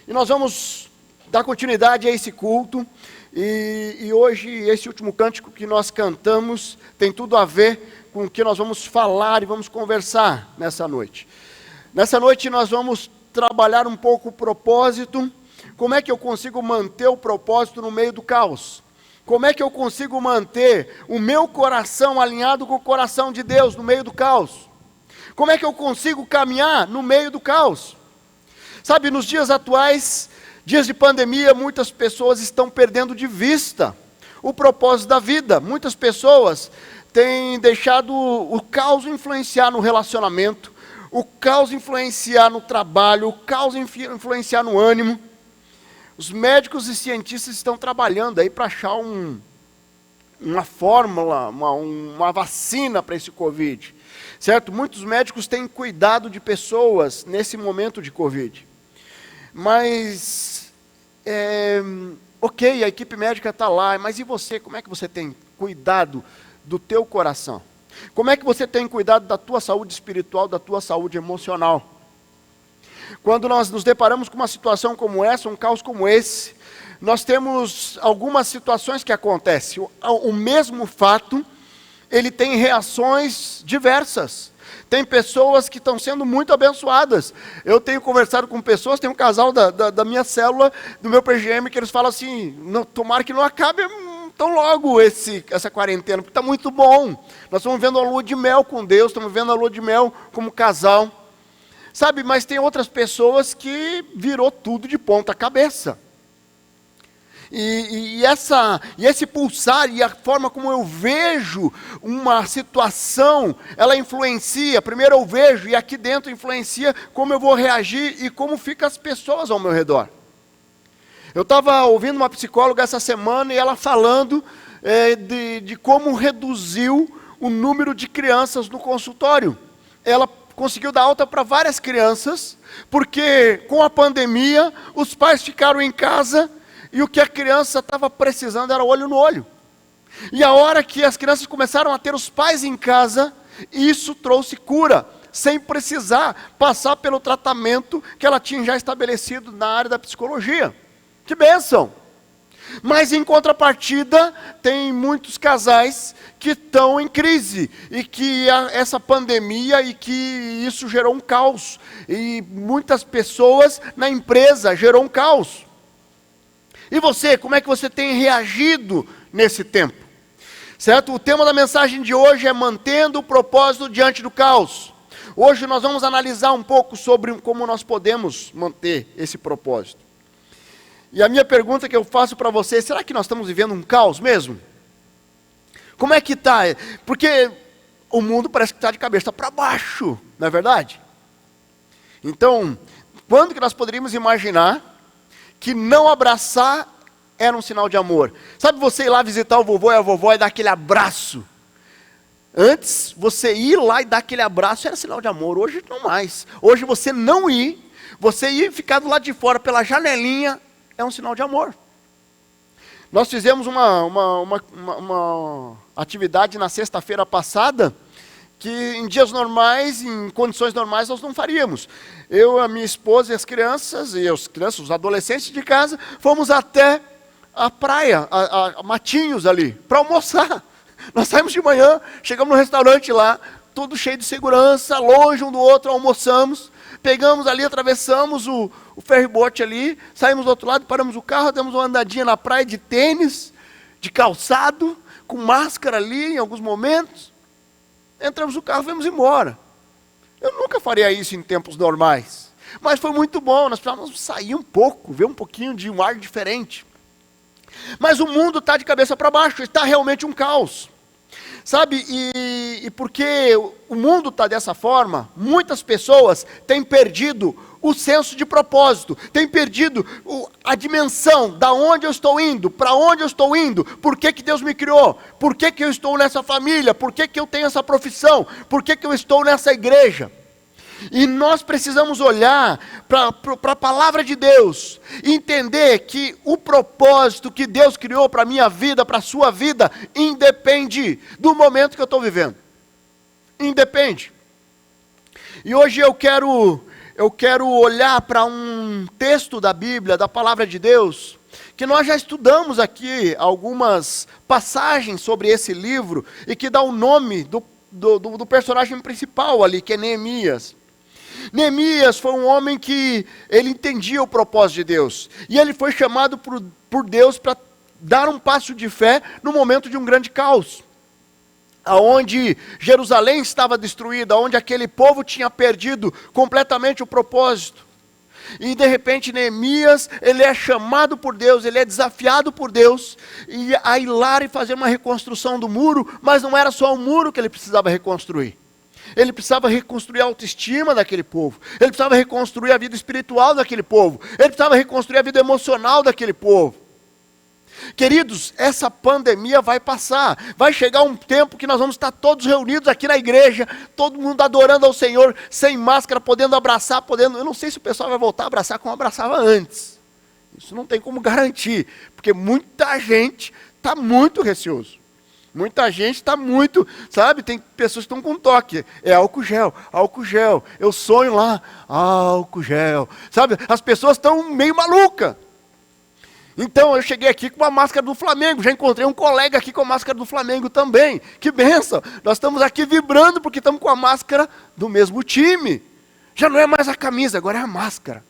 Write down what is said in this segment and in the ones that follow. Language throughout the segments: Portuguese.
E nós vamos dar continuidade a esse culto. E hoje, esse último cântico que nós cantamos tem tudo a ver com o que nós vamos falar e vamos conversar nessa noite. Nessa noite nós vamos trabalhar um pouco o propósito. Como é que eu consigo manter o propósito no meio do caos? Como é que eu consigo manter o meu coração alinhado com o coração de Deus no meio do caos? Como é que eu consigo caminhar no meio do caos? Sabe, nos dias atuais, dias de pandemia, muitas pessoas estão perdendo de vista o propósito da vida. Muitas pessoas têm deixado o caos influenciar no relacionamento, o caos influenciar no trabalho, o caos influenciar no ânimo. Os médicos e cientistas estão trabalhando aí para achar uma fórmula, uma vacina para esse Covid, certo? Muitos médicos têm cuidado de pessoas nesse momento de Covid. Mas, ok, a equipe médica está lá, mas e você? Como é que você tem cuidado do teu coração? Como é que você tem cuidado da tua saúde espiritual, da tua saúde emocional? Quando nós nos deparamos com uma situação como essa, um caos como esse, nós temos algumas situações que acontecem. O mesmo fato, ele tem reações diversas. Tem pessoas que estão sendo muito abençoadas. Eu tenho conversado com pessoas, tem um casal da minha célula, do meu PGM, que eles falam assim, tomara que não acabe tão logo essa quarentena, porque está muito bom. Nós estamos vendo a lua de mel com Deus, estamos vendo a lua de mel como casal. Sabe, mas tem outras pessoas que virou tudo de ponta cabeça. E esse pulsar e a forma como eu vejo uma situação, ela influencia. Primeiro eu vejo e aqui dentro influencia como eu vou reagir e como ficam as pessoas ao meu redor. Eu estava ouvindo uma psicóloga essa semana e ela falando de como reduziu o número de crianças no consultório. Ela conseguiu dar alta para várias crianças, porque com a pandemia os pais ficaram em casa e o que a criança estava precisando era olho no olho. E a hora que as crianças começaram a ter os pais em casa, isso trouxe cura, sem precisar passar pelo tratamento que ela tinha já estabelecido na área da psicologia. Que bênção! Mas em contrapartida, tem muitos casais que estão em crise, e que essa pandemia, e que isso gerou um caos, e muitas pessoas na empresa gerou um caos. E você, como é que você tem reagido nesse tempo? Certo? O tema da mensagem de hoje é mantendo o propósito diante do caos. Hoje nós vamos analisar um pouco sobre como nós podemos manter esse propósito. E a minha pergunta que eu faço para você, será que nós estamos vivendo um caos mesmo? Como é que está? Porque o mundo parece que está de cabeça para baixo, não é verdade? Então, quando que nós poderíamos imaginar que não abraçar era um sinal de amor? Sabe você ir lá visitar o vovô e a vovó e dar aquele abraço? Antes, você ir lá e dar aquele abraço era sinal de amor, hoje não mais. Hoje você não ir, você ir e ficar do lado de fora pela janelinha, é um sinal de amor. Nós fizemos uma atividade na sexta-feira passada, que em dias normais, em condições normais, nós não faríamos. Eu, a minha esposa e as crianças, os adolescentes de casa, fomos até a praia, a Matinhos ali, para almoçar. Nós saímos de manhã, chegamos no restaurante lá, tudo cheio de segurança, longe um do outro, almoçamos, pegamos ali, atravessamos o ferryboat ali, saímos do outro lado, paramos o carro, demos uma andadinha na praia de tênis, de calçado, com máscara ali em alguns momentos, entramos no carro e viemos embora. Eu nunca faria isso em tempos normais, mas foi muito bom, nós precisávamos sair um pouco, ver um pouquinho de um ar diferente. Mas o mundo está de cabeça para baixo, está realmente um caos. Sabe, e porque o mundo está dessa forma, muitas pessoas têm perdido o senso de propósito, têm perdido a dimensão da onde eu estou indo, para onde eu estou indo, por que Deus me criou, por que eu estou nessa família, por que eu tenho essa profissão, por que eu estou nessa igreja. E nós precisamos olhar para a palavra de Deus e entender que o propósito que Deus criou para a minha vida, para a sua vida, independe do momento que eu estou vivendo. Independe. E hoje eu quero eu quero olhar para um texto da Bíblia, da Palavra de Deus, que nós já estudamos aqui algumas passagens sobre esse livro, e que dá o nome do personagem principal ali, que é Neemias. Neemias foi um homem que ele entendia o propósito de Deus, e ele foi chamado por Deus para dar um passo de fé no momento de um grande caos, aonde Jerusalém estava destruída, onde aquele povo tinha perdido completamente o propósito. E de repente Neemias, ele é chamado por Deus, ele é desafiado por Deus a ir lá e fazer uma reconstrução do muro, mas não era só o muro que ele precisava reconstruir. Ele precisava reconstruir a autoestima daquele povo, ele precisava reconstruir a vida espiritual daquele povo, ele precisava reconstruir a vida emocional daquele povo. Queridos, essa pandemia vai passar, vai chegar um tempo que nós vamos estar todos reunidos aqui na igreja, todo mundo adorando ao Senhor, sem máscara, podendo abraçar, eu não sei se o pessoal vai voltar a abraçar como abraçava antes, isso não tem como garantir, porque muita gente está muito receoso, muita gente está muito, sabe, tem pessoas que estão com toque, é álcool gel, eu sonho lá, álcool gel, sabe, as pessoas estão meio malucas. Então eu cheguei aqui com a máscara do Flamengo, já encontrei um colega aqui com a máscara do Flamengo também, que bênção, nós estamos aqui vibrando porque estamos com a máscara do mesmo time, já não é mais a camisa, agora é a máscara,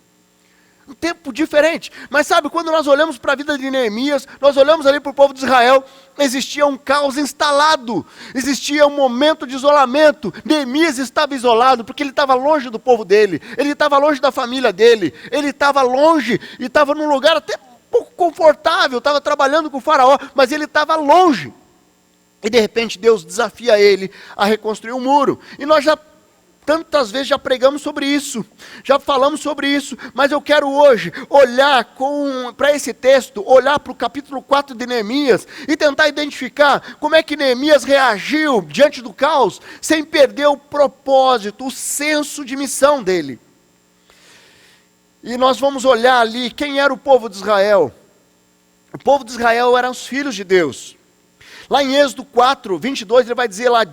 um tempo diferente, mas sabe, quando nós olhamos para a vida de Neemias, nós olhamos ali para o povo de Israel, existia um caos instalado, existia um momento de isolamento, Neemias estava isolado, porque ele estava longe do povo dele, ele estava longe da família dele, ele estava longe e estava num lugar até pouco confortável, estava trabalhando com o faraó, mas ele estava longe, e de repente Deus desafia ele a reconstruir um muro, e nós já tantas vezes já pregamos sobre isso, já falamos sobre isso, mas eu quero hoje olhar para esse texto, olhar para o capítulo 4 de Neemias, e tentar identificar como é que Neemias reagiu diante do caos, sem perder o propósito, o senso de missão dele. E nós vamos olhar ali quem era o povo de Israel. O povo de Israel eram os filhos de Deus. Lá em Êxodo 4, 22, ele vai dizer lá,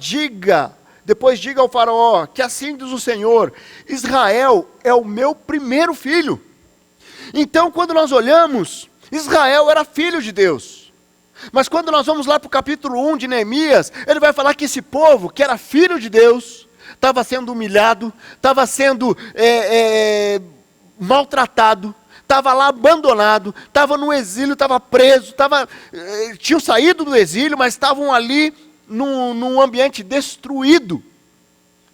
depois diga ao faraó, que assim diz o Senhor, Israel é o meu primeiro filho. Então quando nós olhamos, Israel era filho de Deus. Mas quando nós vamos lá para o capítulo 1 de Neemias, ele vai falar que esse povo, que era filho de Deus, estava sendo humilhado, estava sendo maltratado, estava lá abandonado, estava no exílio, estava preso, tinham saído do exílio, mas estavam ali num ambiente destruído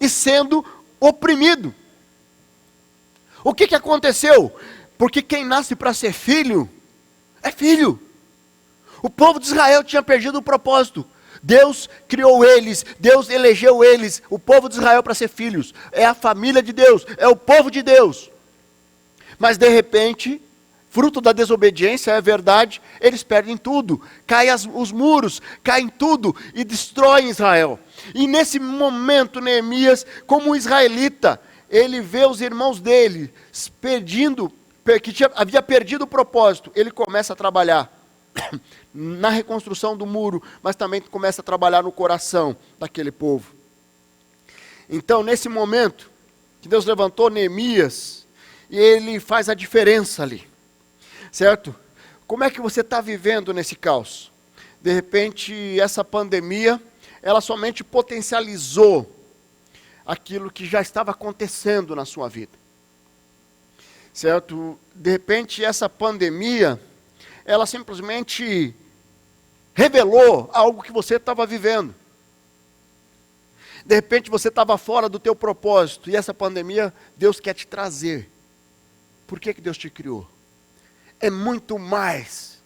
e sendo oprimido. O que aconteceu? Porque quem nasce para ser filho, é filho. O povo de Israel tinha perdido o propósito. Deus criou eles, Deus elegeu eles, o povo de Israel para ser filhos. É a família de Deus, é o povo de Deus. Mas de repente, fruto da desobediência, é verdade, eles perdem tudo, caem os muros, caem tudo e destroem Israel. E nesse momento Neemias, como um israelita, ele vê os irmãos dele havia perdido o propósito, ele começa a trabalhar na reconstrução do muro, mas também começa a trabalhar no coração daquele povo. Então nesse momento, que Deus levantou Neemias, e ele faz a diferença ali, certo? Como é que você está vivendo nesse caos? De repente, essa pandemia, ela somente potencializou aquilo que já estava acontecendo na sua vida, certo? De repente, essa pandemia, ela simplesmente revelou algo que você estava vivendo. De repente, você estava fora do teu propósito, e essa pandemia, Deus quer te trazer. Por que Deus te criou? É muito mais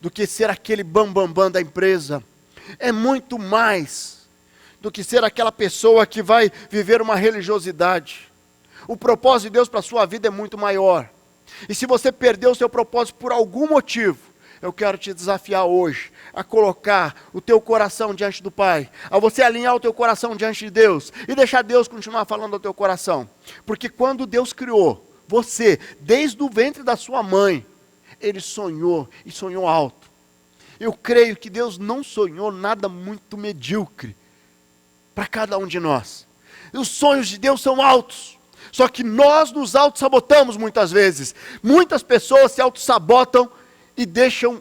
do que ser aquele bambambam da empresa. É muito mais do que ser aquela pessoa que vai viver uma religiosidade. O propósito de Deus para a sua vida é muito maior. E se você perdeu o seu propósito por algum motivo, eu quero te desafiar hoje a colocar o teu coração diante do Pai, a você alinhar o teu coração diante de Deus e deixar Deus continuar falando ao teu coração. Porque quando Deus criou você, desde o ventre da sua mãe, Ele sonhou, e sonhou alto. Eu creio que Deus não sonhou nada muito medíocre para cada um de nós. Os sonhos de Deus são altos, Só que nós nos auto-sabotamos muitas vezes. Muitas pessoas se auto-sabotam e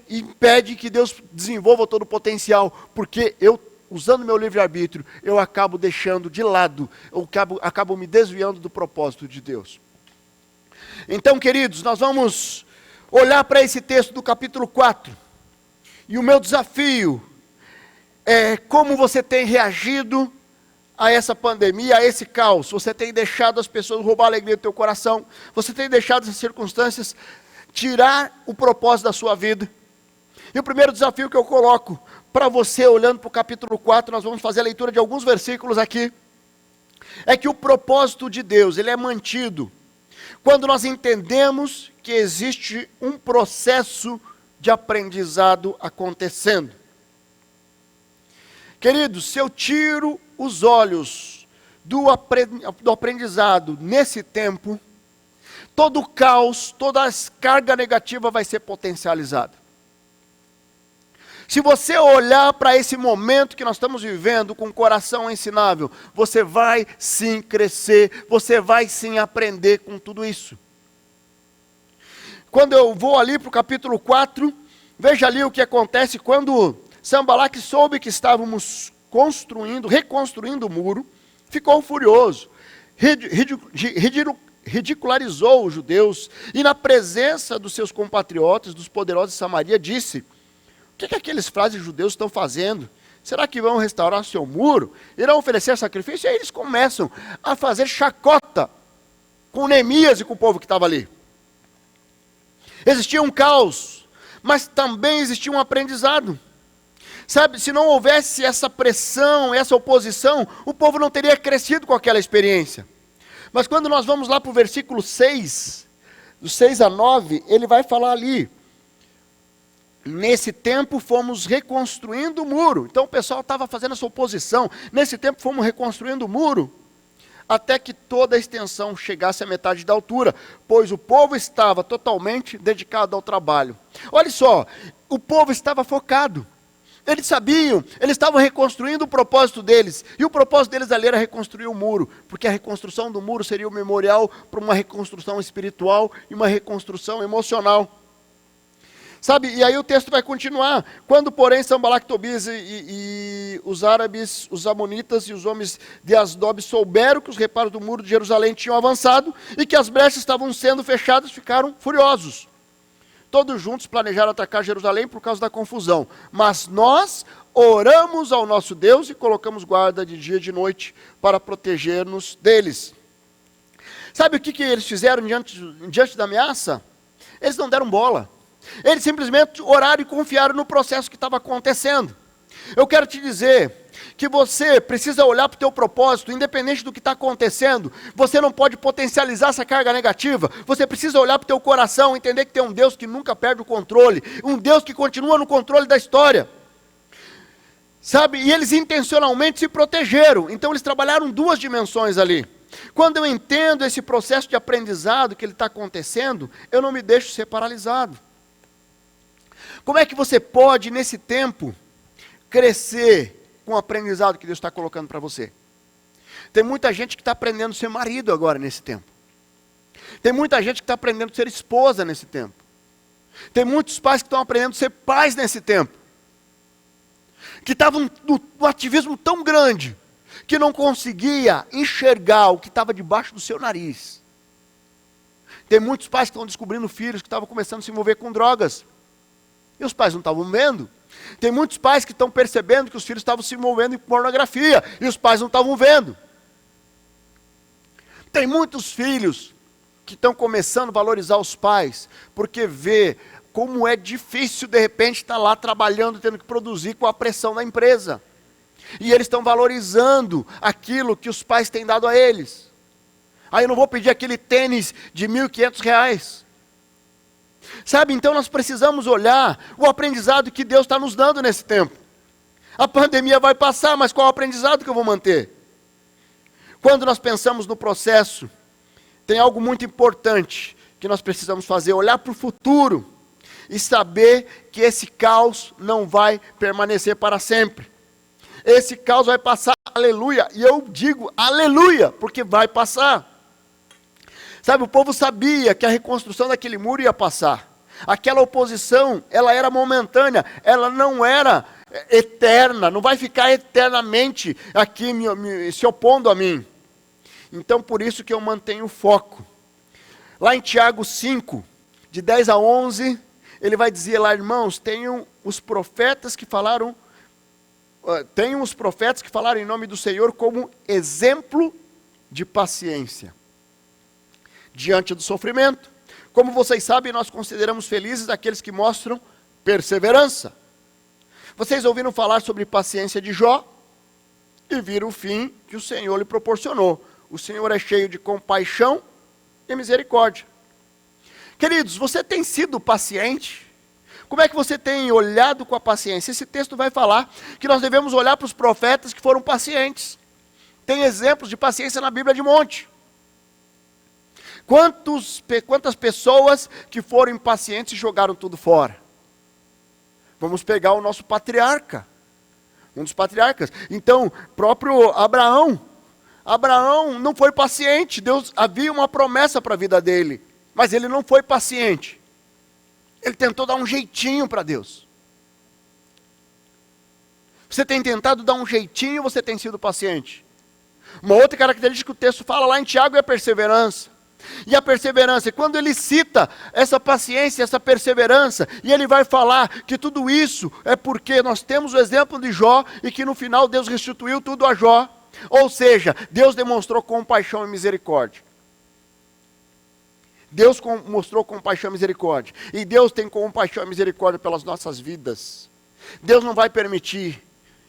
impedem que Deus desenvolva todo o potencial. Porque eu, usando meu livre-arbítrio, eu acabo deixando de lado, eu acabo me desviando do propósito de Deus. Então, queridos, nós vamos olhar para esse texto do capítulo 4. E o meu desafio é como você tem reagido a essa pandemia, a esse caos. Você tem deixado as pessoas roubar a alegria do teu coração. Você tem deixado essas circunstâncias tirar o propósito da sua vida. E o primeiro desafio que eu coloco para você, olhando para o capítulo 4, nós vamos fazer a leitura de alguns versículos aqui, é que o propósito de Deus, ele é mantido quando nós entendemos que existe um processo de aprendizado acontecendo. Queridos, se eu tiro os olhos do aprendizado nesse tempo, todo o caos, toda a carga negativa vai ser potencializada. Se você olhar para esse momento que nós estamos vivendo com o coração ensinável, você vai sim crescer, você vai sim aprender com tudo isso. Quando eu vou ali para o capítulo 4, veja ali o que acontece quando Sanbalaque soube que estávamos reconstruindo o muro, ficou furioso, ridicularizou os judeus e na presença dos seus compatriotas, dos poderosos de Samaria, disse: o que aqueles frades judeus estão fazendo? Será que vão restaurar o seu muro? Irão oferecer sacrifício? E aí eles começam a fazer chacota com Neemias e com o povo que estava ali. Existia um caos, mas também existia um aprendizado. Sabe, se não houvesse essa pressão, essa oposição, o povo não teria crescido com aquela experiência. Mas quando nós vamos lá para o versículo 6, do 6 a 9, ele vai falar ali: nesse tempo fomos reconstruindo o muro. Então o pessoal estava fazendo essa oposição. Nesse tempo fomos reconstruindo o muro, até que toda a extensão chegasse à metade da altura, pois o povo estava totalmente dedicado ao trabalho. Olha só, o povo estava focado. Eles sabiam, eles estavam reconstruindo o propósito deles, e o propósito deles ali era reconstruir o muro, porque a reconstrução do muro seria o memorial para uma reconstrução espiritual e uma reconstrução emocional. Sabe, e aí o texto vai continuar: quando porém Sanbalaque, Tobias e os árabes, os amonitas e os homens de Asdob souberam que os reparos do muro de Jerusalém tinham avançado e que as brechas estavam sendo fechadas, ficaram furiosos. Todos juntos planejaram atacar Jerusalém por causa da confusão. Mas nós oramos ao nosso Deus e colocamos guarda de dia e de noite para proteger-nos deles. Sabe o que eles fizeram diante da ameaça? Eles não deram bola. Eles simplesmente oraram e confiaram no processo que estava acontecendo. Eu quero te dizer que você precisa olhar para o teu propósito, independente do que está acontecendo. Você não pode potencializar essa carga negativa. Você precisa olhar para o teu coração, entender que tem um Deus que nunca perde o controle, um Deus que continua no controle da história. Sabe, e eles intencionalmente se protegeram, então eles trabalharam duas dimensões ali. Quando eu entendo esse processo de aprendizado que ele está acontecendo, eu não me deixo ser paralisado. Como é que você pode, nesse tempo, crescer com o aprendizado que Deus está colocando para você? Tem muita gente que está aprendendo a ser marido agora nesse tempo. Tem muita gente que está aprendendo a ser esposa nesse tempo. Tem muitos pais que estão aprendendo a ser pais nesse tempo. Que estavam no ativismo tão grande, que não conseguia enxergar o que estava debaixo do seu nariz. Tem muitos pais que estão descobrindo filhos que estavam começando a se envolver com drogas. E os pais não estavam vendo. Tem muitos pais que estão percebendo que os filhos estavam se envolvendo em pornografia, e os pais não estavam vendo. Tem muitos filhos que estão começando a valorizar os pais, porque vê como é difícil de repente estar lá trabalhando, tendo que produzir com a pressão da empresa. E eles estão valorizando aquilo que os pais têm dado a eles. Aí eu não vou pedir aquele tênis de R$1.500. Sabe, então nós precisamos olhar o aprendizado que Deus está nos dando nesse tempo. A pandemia vai passar, mas qual é o aprendizado que eu vou manter? Quando nós pensamos no processo, tem algo muito importante que nós precisamos fazer: olhar para o futuro e saber que esse caos não vai permanecer para sempre. Esse caos vai passar, aleluia, e eu digo aleluia, porque vai passar. Sabe, o povo sabia que a reconstrução daquele muro ia passar. Aquela oposição, ela era momentânea, ela não era eterna, não vai ficar eternamente aqui se opondo a mim. Então, por isso que eu mantenho o foco. Lá em Tiago 5, de 10 a 11, ele vai dizer lá, irmãos, tenham os profetas que falaram em nome do Senhor como exemplo de paciência diante do sofrimento. Como vocês sabem, nós consideramos felizes aqueles que mostram perseverança. Vocês ouviram falar sobre paciência de Jó e viram o fim que o Senhor lhe proporcionou. O Senhor é cheio de compaixão e misericórdia. Queridos, você tem sido paciente? Como é que você tem olhado com a paciência? Esse texto vai falar que nós devemos olhar para os profetas que foram pacientes. Tem exemplos de paciência na Bíblia de monte. Quantas pessoas que foram impacientes e jogaram tudo fora? Vamos pegar o nosso patriarca, um dos patriarcas. Então, próprio Abraão não foi paciente. Deus havia uma promessa para a vida dele, mas ele não foi paciente. Ele tentou dar um jeitinho para Deus. Você tem tentado dar um jeitinho ou você tem sido paciente? Uma outra característica que o texto fala lá em Tiago é a perseverança. E a perseverança, quando ele cita essa paciência, essa perseverança, e ele vai falar que tudo isso é porque nós temos o exemplo de Jó, e que no final Deus restituiu tudo a Jó, ou seja, Deus demonstrou compaixão e misericórdia. Deus mostrou compaixão e misericórdia, e Deus tem compaixão e misericórdia pelas nossas vidas. Deus não vai permitir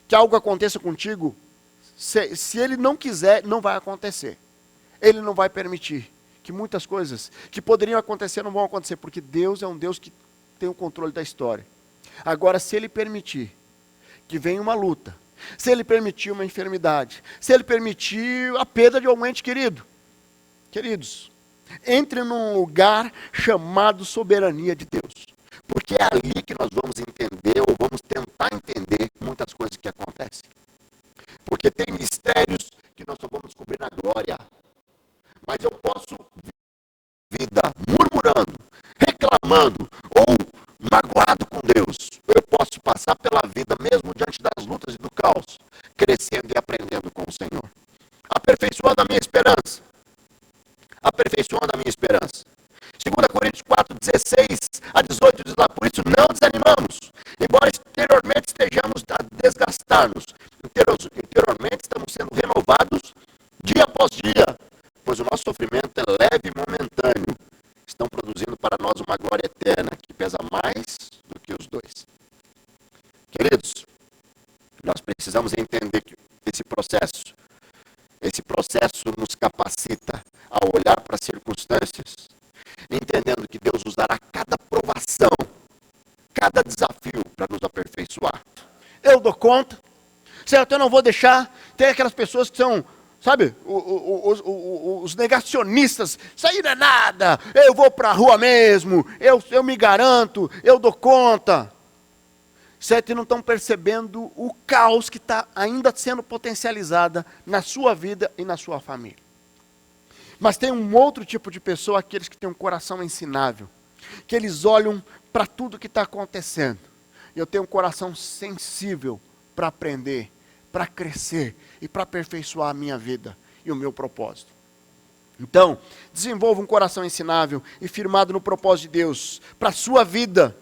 que algo aconteça contigo, se Ele não quiser, não vai acontecer. Ele não vai permitir que muitas coisas que poderiam acontecer não vão acontecer, porque Deus é um Deus que tem o controle da história. Agora, se Ele permitir que venha uma luta, se Ele permitir uma enfermidade, se Ele permitir a perda de algum ente querido, queridos, entre num lugar chamado soberania de Deus, porque é ali que nós vamos entender, ou vamos tentar entender muitas coisas que acontecem. Porque tem mistérios que nós só vamos descobrir na glória. Mas eu posso vida murmurando, reclamando ou magoado com Deus. Eu posso passar pela vida mesmo diante das lutas e do caos, crescendo e aprendendo com o Senhor. Aperfeiçoando a minha esperança. Aperfeiçoando a minha esperança. 2 Coríntios 4, 16 a 18 diz lá, por isso não desanimamos, embora exteriormente estejamos a desgastar-nos, interiormente estamos sendo renovados dia após dia, pois o nosso sofrimento é leve e momentâneo, estão produzindo para nós uma glória eterna que pesa mais do que os dois. Queridos, nós precisamos entender que esse processo nos capacita a olhar para as circunstâncias, entendendo que Deus usará cada provação, cada desafio para nos aperfeiçoar. Eu dou conta, certo? Eu não vou deixar. Tem aquelas pessoas que são, sabe, os negacionistas, isso aí não é nada, eu vou para a rua mesmo, eu me garanto, eu dou conta. Certo? E não estão percebendo o caos que está ainda sendo potencializado na sua vida e na sua família. Mas tem um outro tipo de pessoa, aqueles que têm um coração ensinável, que eles olham para tudo que está acontecendo. Eu tenho um coração sensível para aprender, para crescer e para aperfeiçoar a minha vida e o meu propósito. Então, desenvolva um coração ensinável e firmado no propósito de Deus para a sua vida,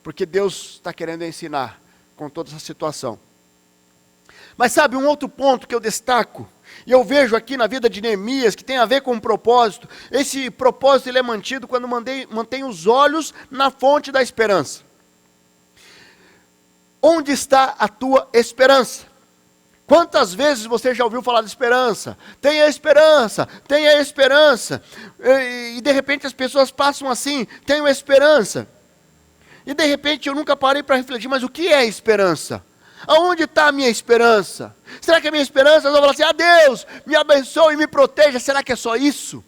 porque Deus está querendo ensinar com toda essa situação. Mas sabe, um outro ponto que eu destaco, e eu vejo aqui na vida de Neemias, que tem a ver com um propósito. Esse propósito ele é mantido quando mantém os olhos na fonte da esperança. Onde está a tua esperança? Quantas vezes você já ouviu falar de esperança? Tenha esperança, tenha esperança. E de repente as pessoas passam assim, tenho esperança. E de repente eu nunca parei para refletir, mas o que é esperança? Aonde está a minha esperança? Será que a minha esperança, eu vou falar assim, Deus, me abençoe e me proteja, será que é só isso?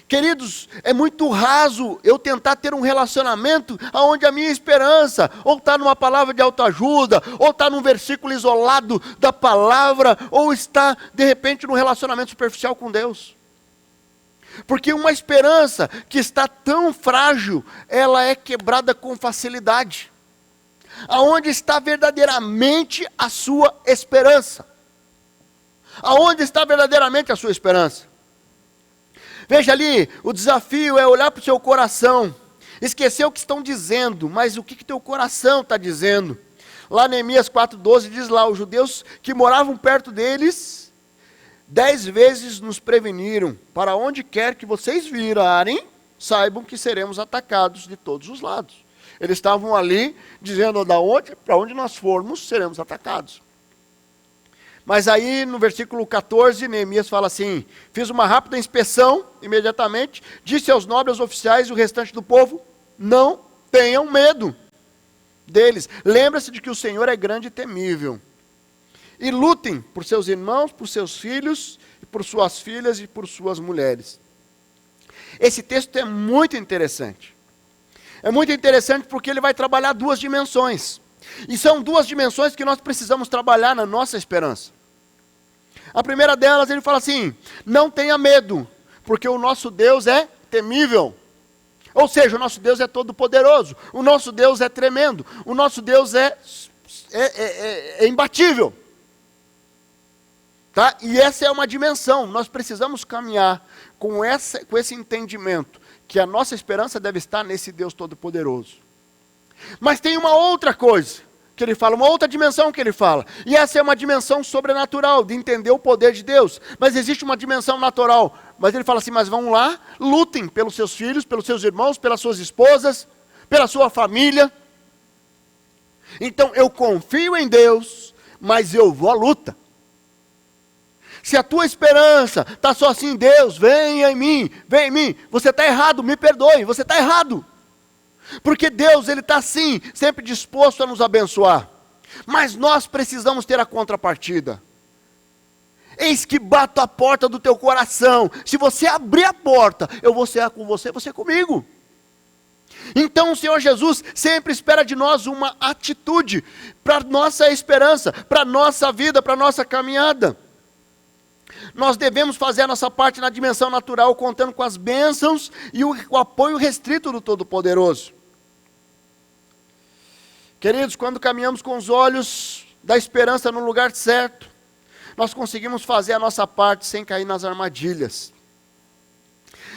Queridos, é muito raso eu tentar ter um relacionamento onde a minha esperança, ou está numa palavra de autoajuda, ou está num versículo isolado da palavra, ou está, de repente, num relacionamento superficial com Deus. Porque uma esperança que está tão frágil, ela é quebrada com facilidade. Aonde está verdadeiramente a sua esperança? Aonde está verdadeiramente a sua esperança? Veja ali, o desafio é olhar para o seu coração, esquecer o que estão dizendo, mas o que teu coração está dizendo. Lá em Neemias 4,12 diz lá, os judeus que moravam perto deles, 10 vezes nos preveniram, para onde quer que vocês virarem, saibam que seremos atacados de todos os lados. Eles estavam ali, dizendo, para onde nós formos, seremos atacados. Mas aí, no versículo 14, Neemias fala assim, fiz uma rápida inspeção, imediatamente, disse aos nobres oficiais e o restante do povo, não tenham medo deles. Lembra-se de que o Senhor é grande e temível. E lutem por seus irmãos, por seus filhos, por suas filhas e por suas mulheres. Esse texto é muito interessante. É muito interessante porque ele vai trabalhar duas dimensões. E são duas dimensões que nós precisamos trabalhar na nossa esperança. A primeira delas, ele fala assim, não tenha medo, porque o nosso Deus é temível. Ou seja, o nosso Deus é todo poderoso, o nosso Deus é tremendo, o nosso Deus é imbatível. Tá? E essa é uma dimensão, nós precisamos caminhar com esse entendimento, que a nossa esperança deve estar nesse Deus todo-poderoso. Mas tem uma outra coisa que ele fala, uma outra dimensão que ele fala, e essa é uma dimensão sobrenatural, de entender o poder de Deus, mas existe uma dimensão natural, mas ele fala assim, mas vão lá, lutem pelos seus filhos, pelos seus irmãos, pelas suas esposas, pela sua família. Então eu confio em Deus, mas eu vou à luta. Se a tua esperança está só assim, Deus, vem em mim, você está errado, me perdoe, você está errado. Porque Deus, Ele está assim, sempre disposto a nos abençoar. Mas nós precisamos ter a contrapartida. Eis que bato a porta do teu coração. Se você abrir a porta, eu vou ser com você comigo. Então o Senhor Jesus sempre espera de nós uma atitude para a nossa esperança, para a nossa vida, para a nossa caminhada. Nós devemos fazer a nossa parte na dimensão natural, contando com as bênçãos e o apoio restrito do Todo-Poderoso. Queridos, quando caminhamos com os olhos da esperança no lugar certo, nós conseguimos fazer a nossa parte sem cair nas armadilhas.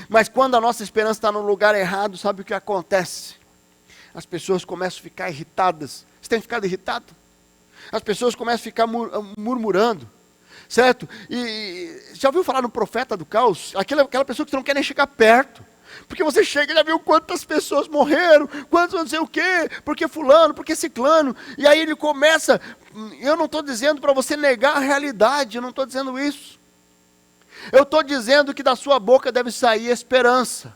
Mas quando a nossa esperança está no lugar errado, sabe o que acontece? As pessoas começam a ficar irritadas. Você tem ficado irritado? As pessoas começam a ficar murmurando. Certo? E já ouviu falar no profeta do caos? Aquela pessoa que você não quer nem chegar perto. Porque você chega e já viu quantas pessoas morreram, quantos não sei o quê, porque fulano, porque ciclano. E aí ele começa, eu não estou dizendo para você negar a realidade, eu não estou dizendo isso. Eu estou dizendo que da sua boca deve sair esperança.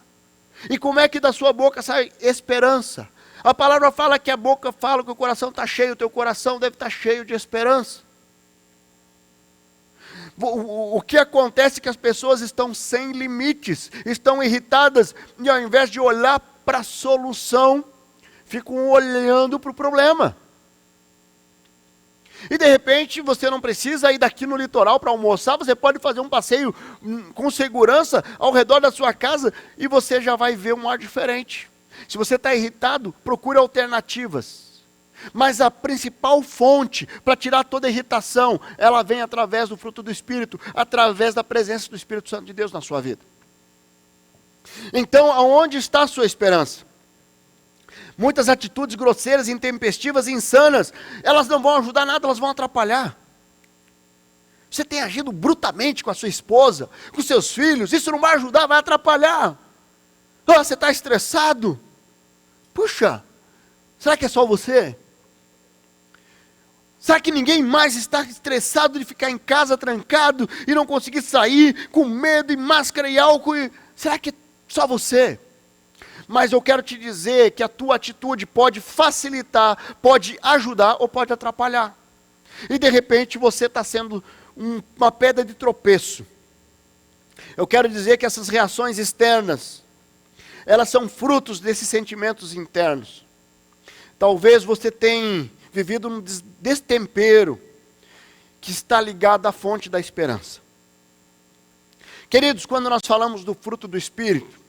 E como é que da sua boca sai esperança? A palavra fala que a boca fala que o coração está cheio, o teu coração deve estar cheio de esperança. O que acontece é que as pessoas estão sem limites, estão irritadas, e ao invés de olhar para a solução, ficam olhando para o problema. E de repente você não precisa ir daqui no litoral para almoçar, você pode fazer um passeio com segurança ao redor da sua casa, e você já vai ver um ar diferente. Se você está irritado, procure alternativas. Mas a principal fonte para tirar toda a irritação, ela vem através do fruto do Espírito, através da presença do Espírito Santo de Deus na sua vida. Então, aonde está a sua esperança? Muitas atitudes grosseiras, intempestivas e insanas, elas não vão ajudar nada, elas vão atrapalhar. Você tem agido brutamente com a sua esposa, com seus filhos, isso não vai ajudar, vai atrapalhar. Você está estressado? Puxa, será que é só você? Será que ninguém mais está estressado de ficar em casa trancado e não conseguir sair com medo e máscara e álcool? Será que é só você? Mas eu quero te dizer que a tua atitude pode facilitar, pode ajudar ou pode atrapalhar. E de repente você está sendo uma pedra de tropeço. Eu quero dizer que essas reações externas, elas são frutos desses sentimentos internos. Talvez você tenha vivido um destempero que está ligado à fonte da esperança. Queridos, quando nós falamos do fruto do Espírito,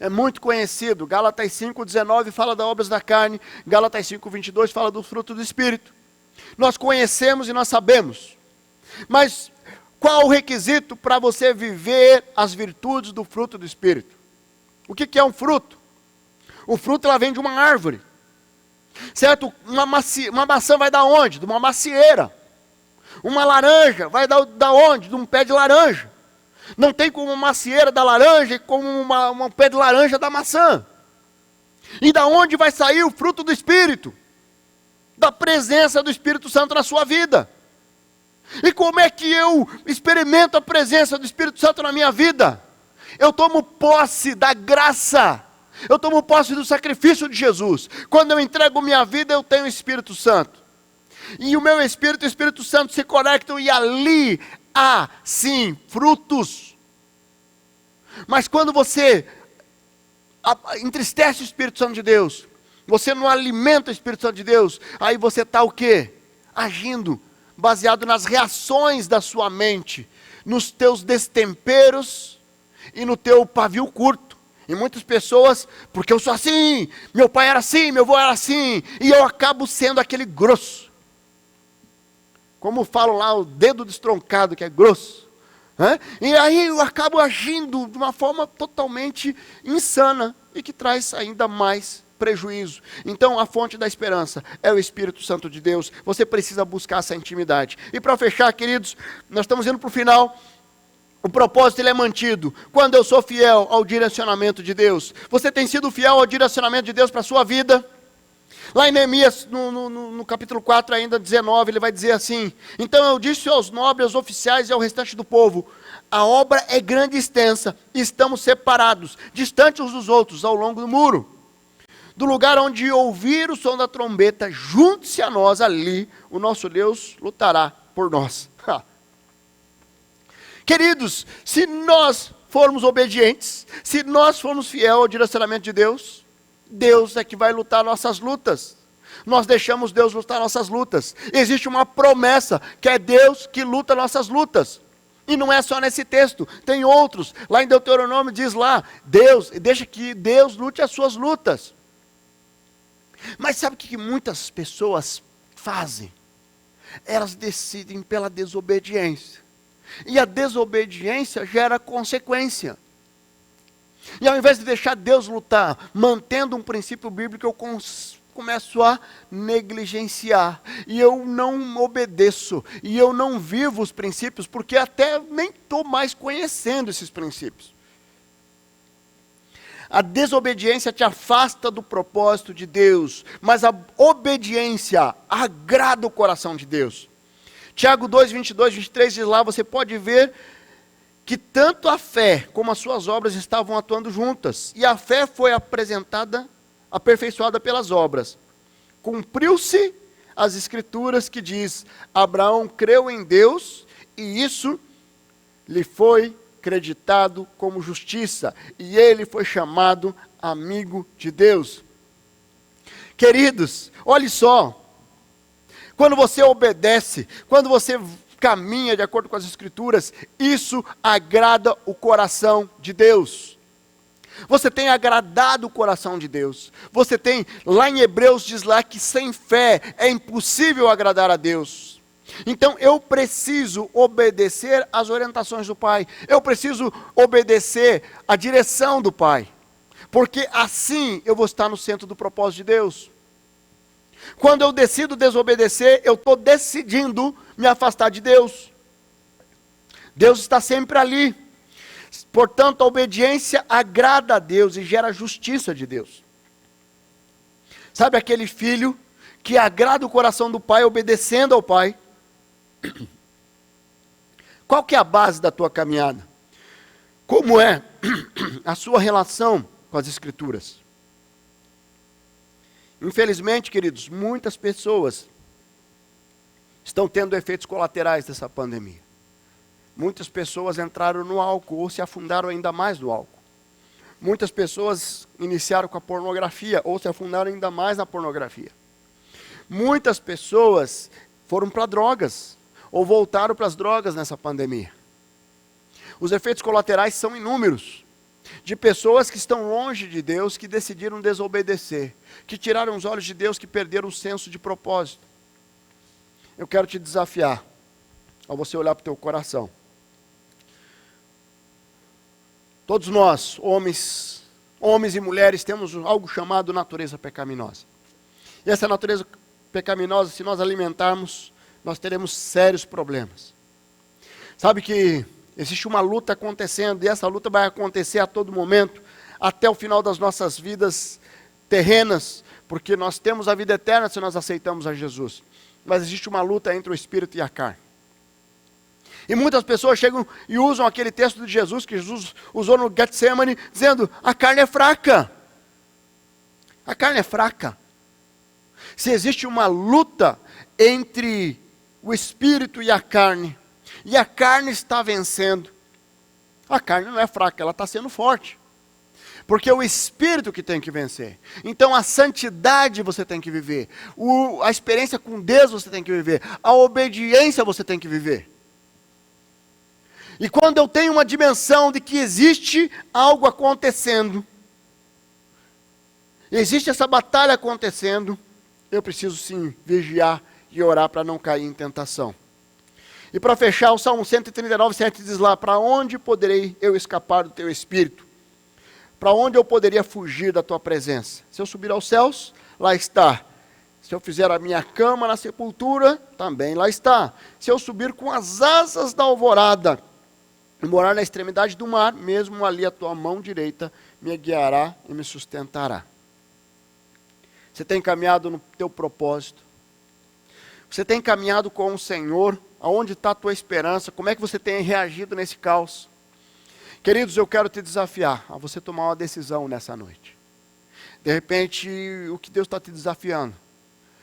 é muito conhecido. Gálatas 5:19 fala das obras da carne, Gálatas 5:22 fala do fruto do Espírito. Nós conhecemos e nós sabemos. Mas qual o requisito para você viver as virtudes do fruto do Espírito? O que é um fruto? O fruto ela vem de uma árvore. Certo? Uma maçã vai da onde? De uma macieira. Uma laranja vai da onde? De um pé de laranja. Não tem como uma macieira da laranja e como um pé de laranja da maçã. E da onde vai sair o fruto do Espírito? Da presença do Espírito Santo na sua vida. E como é que eu experimento a presença do Espírito Santo na minha vida? Eu tomo posse da graça. Eu tomo posse do sacrifício de Jesus. Quando eu entrego minha vida, eu tenho o Espírito Santo. E o meu Espírito e o Espírito Santo se conectam e ali há, sim, frutos. Mas quando você entristece o Espírito Santo de Deus, você não alimenta o Espírito Santo de Deus, aí você está o quê? Agindo, baseado nas reações da sua mente, nos teus destemperos e no teu pavio curto. E muitas pessoas, porque eu sou assim, meu pai era assim, meu avô era assim, e eu acabo sendo aquele grosso. Como falam lá, o dedo destroncado, que é grosso. E aí eu acabo agindo de uma forma totalmente insana e que traz ainda mais prejuízo. Então a fonte da esperança é o Espírito Santo de Deus. Você precisa buscar essa intimidade. E para fechar, queridos, nós estamos indo para o final. O propósito ele é mantido quando eu sou fiel ao direcionamento de Deus. Você tem sido fiel ao direcionamento de Deus para a sua vida? Lá em Neemias, no capítulo 4, ainda 19, ele vai dizer assim: então eu disse aos nobres, aos oficiais e ao restante do povo, a obra é grande e extensa, e estamos separados, distantes uns dos outros, ao longo do muro. Do lugar onde ouvir o som da trombeta, junte-se a nós ali, o nosso Deus lutará por nós. Queridos, se nós formos obedientes, se nós formos fiel ao direcionamento de Deus, Deus é que vai lutar nossas lutas. Nós deixamos Deus lutar nossas lutas. Existe uma promessa, que é Deus que luta nossas lutas. E não é só nesse texto, tem outros. Lá em Deuteronômio diz lá, Deus, deixa que Deus lute as suas lutas. Mas sabe o que muitas pessoas fazem? Elas decidem pela desobediência. E a desobediência gera consequência. E ao invés de deixar Deus lutar, mantendo um princípio bíblico, eu começo a negligenciar. E eu não obedeço. E eu não vivo os princípios, porque até nem estou mais conhecendo esses princípios. A desobediência te afasta do propósito de Deus, mas a obediência agrada o coração de Deus. Tiago 2, 22, 23 diz lá, você pode ver que tanto a fé como as suas obras estavam atuando juntas. E a fé foi aperfeiçoada pelas obras. Cumpriu-se as escrituras que diz, Abraão creu em Deus e isso lhe foi creditado como justiça. E ele foi chamado amigo de Deus. Queridos, olhe só. Quando você obedece, quando você caminha de acordo com as Escrituras, isso agrada o coração de Deus. Você tem agradado o coração de Deus. Você tem, lá em Hebreus diz lá que sem fé é impossível agradar a Deus. Então eu preciso obedecer às orientações do Pai. Eu preciso obedecer à direção do Pai. Porque assim eu vou estar no centro do propósito de Deus. Quando eu decido desobedecer, eu estou decidindo me afastar de Deus. Deus está sempre ali. Portanto, a obediência agrada a Deus e gera a justiça de Deus. Sabe aquele filho que agrada o coração do pai, obedecendo ao pai? Qual que é a base da tua caminhada? Como é a sua relação com as Escrituras? Infelizmente, queridos, muitas pessoas estão tendo efeitos colaterais dessa pandemia. Muitas pessoas entraram no álcool ou se afundaram ainda mais no álcool. Muitas pessoas iniciaram com a pornografia ou se afundaram ainda mais na pornografia. Muitas pessoas foram para drogas ou voltaram para as drogas nessa pandemia. Os efeitos colaterais são inúmeros, de pessoas que estão longe de Deus, que decidiram desobedecer, que tiraram os olhos de Deus, que perderam o senso de propósito. Eu quero te desafiar, ao você olhar para o teu coração. Todos nós, homens e mulheres, temos algo chamado natureza pecaminosa. E essa natureza pecaminosa, se nós alimentarmos, nós teremos sérios problemas. Sabe que existe uma luta acontecendo, e essa luta vai acontecer a todo momento, até o final das nossas vidas terrenas, porque nós temos a vida eterna se nós aceitamos a Jesus. Mas existe uma luta entre o espírito e a carne. E muitas pessoas chegam e usam aquele texto de Jesus, que Jesus usou no Getsemane, dizendo, a carne é fraca. A carne é fraca. Se existe uma luta entre o espírito e a carne está vencendo, a carne não é fraca, ela está sendo forte. Porque é o espírito que tem que vencer. Então a santidade você tem que viver. A experiência com Deus você tem que viver. A obediência você tem que viver. E quando eu tenho uma dimensão de que existe algo acontecendo, existe essa batalha acontecendo, eu preciso sim vigiar e orar para não cair em tentação. E para fechar, o Salmo 139, 7 diz lá, para onde poderei eu escapar do teu espírito? Para onde eu poderia fugir da tua presença? Se eu subir aos céus, lá está. Se eu fizer a minha cama na sepultura, também lá está. Se eu subir com as asas da alvorada, e morar na extremidade do mar, mesmo ali a tua mão direita me guiará e me sustentará. Você tem caminhado no teu propósito? Você tem caminhado com o Senhor? Aonde está a tua esperança? Como é que você tem reagido nesse caos? Queridos, eu quero te desafiar a você tomar uma decisão nessa noite. De repente, o que Deus está te desafiando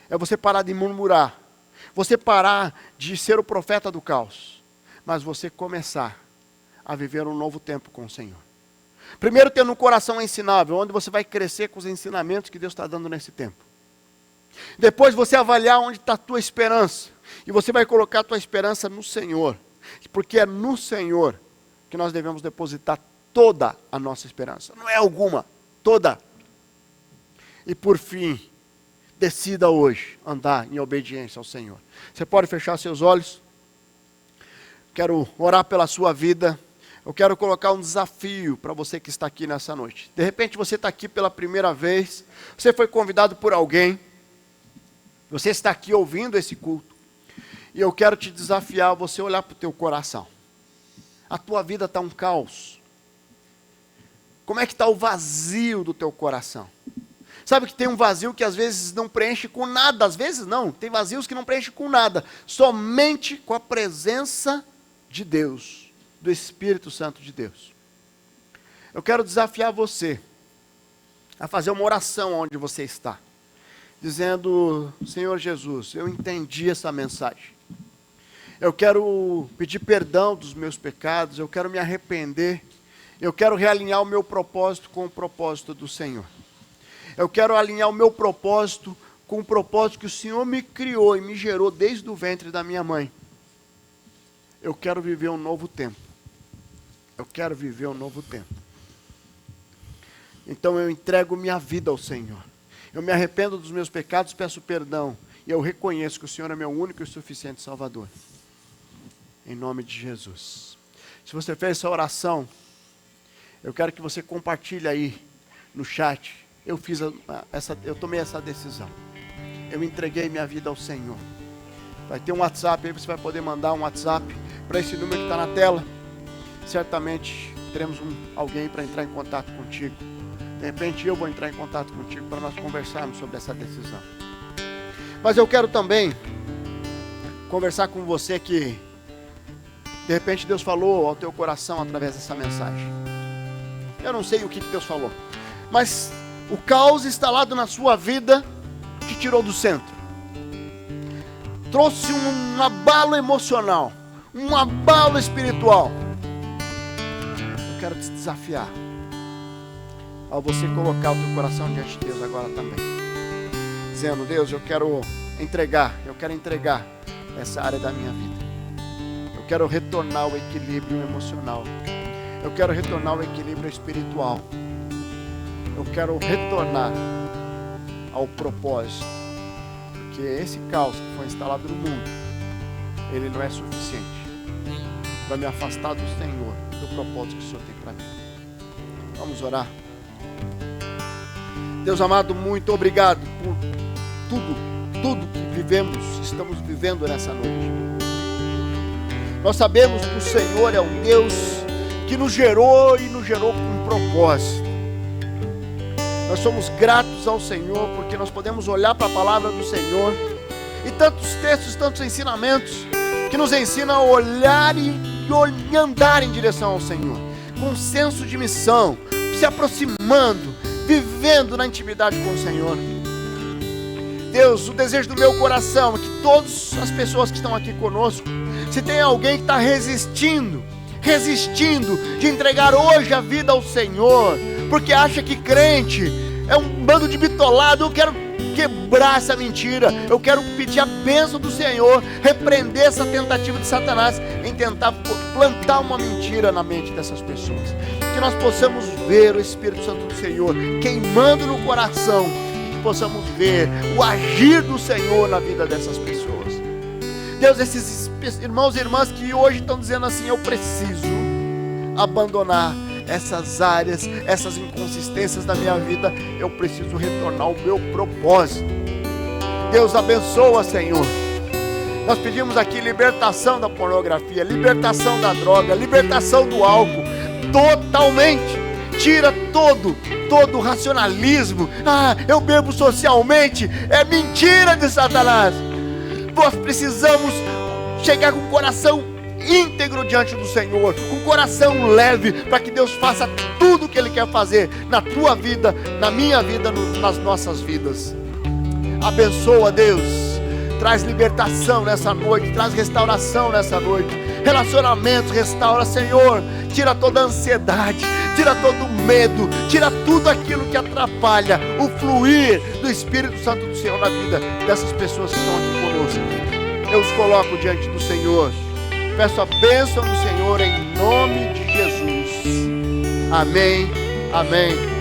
é você parar de murmurar, você parar de ser o profeta do caos, mas você começar a viver um novo tempo com o Senhor. Primeiro, tendo um coração ensinável, onde você vai crescer com os ensinamentos que Deus está dando nesse tempo. Depois, você avaliar onde está a tua esperança, e você vai colocar a tua esperança no Senhor, porque é no Senhor que nós devemos depositar toda a nossa esperança, não é alguma, toda. E por fim, decida hoje andar em obediência ao Senhor. Você pode fechar seus olhos? Quero orar pela sua vida. Eu quero colocar um desafio para você que está aqui nessa noite. De repente você está aqui pela primeira vez, você foi convidado por alguém, você está aqui ouvindo esse culto, e eu quero te desafiar a você olhar para o teu coração. A tua vida está um caos. Como é que está o vazio do teu coração? Sabe que tem um vazio que às vezes não preenche com nada, às vezes não, tem vazios que não preenche com nada, somente com a presença de Deus, do Espírito Santo de Deus. Eu quero desafiar você a fazer uma oração onde você está, dizendo, Senhor Jesus, eu entendi essa mensagem. Eu quero pedir perdão dos meus pecados, eu quero me arrepender, eu quero realinhar o meu propósito com o propósito do Senhor. Eu quero alinhar o meu propósito com o propósito que o Senhor me criou e me gerou desde o ventre da minha mãe. Eu quero viver um novo tempo. Eu quero viver um novo tempo. Então eu entrego minha vida ao Senhor. Eu me arrependo dos meus pecados, peço perdão. E eu reconheço que o Senhor é meu único e suficiente Salvador. Em nome de Jesus. Se você fez essa oração, eu quero que você compartilhe aí no chat. Eu tomei essa decisão. Eu entreguei minha vida ao Senhor. Vai ter um WhatsApp aí, você vai poder mandar um WhatsApp para esse número que está na tela. Certamente teremos alguém para entrar em contato contigo. De repente eu vou entrar em contato contigo para nós conversarmos sobre essa decisão. Mas eu quero também conversar com você que de repente Deus falou ao teu coração através dessa mensagem. Eu não sei o que Deus falou, mas o caos instalado na sua vida te tirou do centro. Trouxe um abalo emocional, um abalo espiritual. Eu quero te desafiar ao você colocar o teu coração diante de Deus agora também, dizendo, Deus, eu quero entregar essa área da minha vida. Eu quero retornar ao equilíbrio emocional. Eu quero retornar ao equilíbrio espiritual. Eu quero retornar ao propósito. Porque esse caos que foi instalado no mundo, ele não é suficiente para me afastar do Senhor, do propósito que o Senhor tem para mim. Vamos orar. Deus amado, muito obrigado por tudo que estamos vivendo nessa noite. Nós sabemos que o Senhor é um Deus que nos gerou e nos gerou com um propósito. Nós somos gratos ao Senhor porque nós podemos olhar para a palavra do Senhor e tantos textos, tantos ensinamentos que nos ensinam a olhar e andar em direção ao Senhor, com um senso de missão, se aproximando, vivendo na intimidade com o Senhor. Deus, o desejo do meu coração é que todas as pessoas que estão aqui conosco, se tem alguém que está resistindo de entregar hoje a vida ao Senhor, porque acha que crente é um bando de bitolado, eu quero quebrar essa mentira, eu quero pedir a bênção do Senhor, repreender essa tentativa de Satanás em tentar plantar uma mentira na mente dessas pessoas, que nós possamos ver o Espírito Santo do Senhor queimando no coração, que possamos ver o agir do Senhor na vida dessas pessoas. Deus, esses irmãos e irmãs que hoje estão dizendo assim, eu preciso abandonar essas áreas, essas inconsistências da minha vida, eu preciso retornar ao meu propósito. Deus abençoa, Senhor. Nós pedimos aqui libertação da pornografia, libertação da droga, libertação do álcool, totalmente. Tira todo o racionalismo. Eu bebo socialmente, é mentira de Satanás. Nós precisamos chegar com o coração íntegro diante do Senhor, com o coração leve, para que Deus faça tudo o que Ele quer fazer na tua vida, na minha vida, nas nossas vidas. Abençoa, Deus, traz libertação nessa noite, traz restauração nessa noite, relacionamentos, restaura, Senhor, tira toda a ansiedade, tira todo o medo, tira tudo aquilo que atrapalha o fluir do Espírito Santo do Senhor na vida dessas pessoas que estão aqui conosco. Eu os coloco diante do Senhor, peço a bênção do Senhor em nome de Jesus. Amém, amém.